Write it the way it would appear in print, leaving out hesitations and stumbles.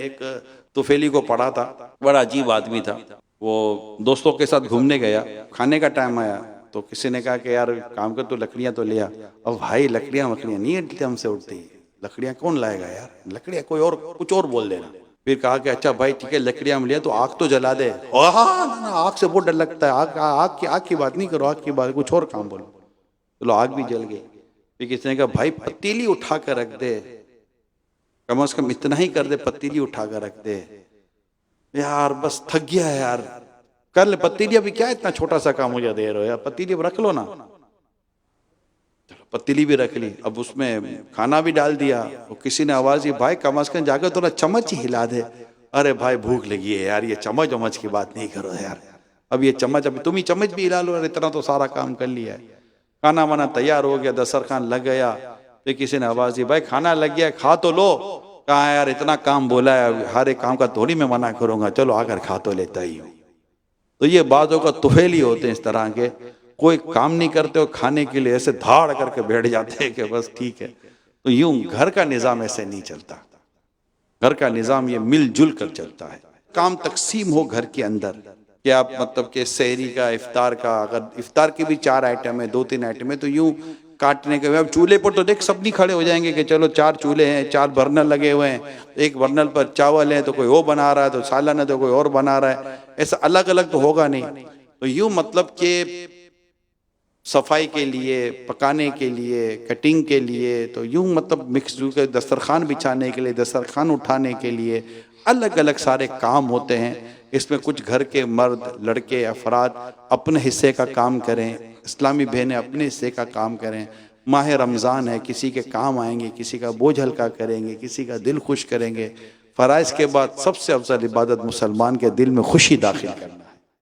एक तुफैली को पढ़ा था, बड़ा अजीब आदमी था। वो दोस्तों के साथ घूमने गया, खाने का टाइम आया तो किसी ने कहा कि यार काम कर, तो लकड़ियाँ तो ले आ। अब भाई लकड़ियाँ वकड़ियाँ नहीं हमसे उठती, लकड़ियाँ कौन लाएगा यार, लकड़ियाँ कोई और कुछ और बोल देना। फिर कहा कि अच्छा भाई ठीक है लकड़ियाँ हम लिया तो आग तो जला दे। हाँ ना, आग से बहुत डर लगता है, आग की बात नहीं करो, आग की बात कुछ और काम बोलो। चलो आग भी जल गई। फिर किसी ने कहा भाई पतीली उठा कर रख दे, कम से कम इतना ही कर दे, पतीली उठा कर रख दे। यार बस थक गया है यार, कर ले पतीली, अभी क्या इतना छोटा सा काम मुझे दे रहे हो यार, पतीली रख लो ना। पतीली भी रख ली, अब उसमें खाना भी डाल दिया। तो किसी ने आवाज दी भाई कम से कम जाकर थोड़ा चम्मच ही हिला दे। अरे भाई भूख लगी है यार, ये चम्मच वम्मच की बात नहीं करो यार, अब ये चम्मच, अभी तुम ही चम्मच भी हिला लो यार, इतना तो सारा काम कर लिया है। खाना वाना तैयार हो गया, दस्तरखान लग गया। फिर किसी ने आवाज दी भाई खाना लग गया, खा तो लो। कहा यार इतना काम बोला है, हर एक काम का थोड़ी मैं मना करूंगा, चलो आकर खा तो लेता ही हूँ। तो ये बातों का तुफैली होते हैं इस तरह के, कोई काम नहीं करते हो खाने के लिए ऐसे धाड़ करके बैठ जाते हैं कि बस ठीक है। तो यूं घर का निजाम ऐसे नहीं चलता, घर का निजाम ये मिलजुल कर चलता है। काम तकसीम हो घर के अंदर, कि आप मतलब कि सहरी का, इफ्तार का, अगर इफ्तार की भी 4 आइटम है, 2-3 आइटम है, तो यूं काटने के, अब चूल्हे पर तो देख सब नहीं खड़े हो जाएंगे कि चलो 4 चूल्हे हैं, 4 बर्नल लगे हुए हैं, एक बर्नल पर चावल है तो कोई वो बना रहा है, तो सालन है तो कोई और बना रहा है, ऐसा अलग अलग तो होगा नहीं। तो यूं मतलब कि सफाई के लिए, पकाने के लिए, कटिंग के लिए, तो यूं मतलब मिक्स के दस्तरखान बिछाने के लिए, दस्तरखान उठाने के लिए अलग अलग सारे काम होते हैं। इसमें कुछ घर के मर्द लड़के अफराद अपने हिस्से का काम करें, इस्लामी बहनें अपने हिस्से का काम करें। माह रमज़ान है, किसी के काम आएंगे, किसी का बोझ हल्का करेंगे, किसी का दिल खुश करेंगे। फ़राइज़ के बाद सबसे अफजल इबादत मुसलमान के दिल में खुशी दाखिल करना।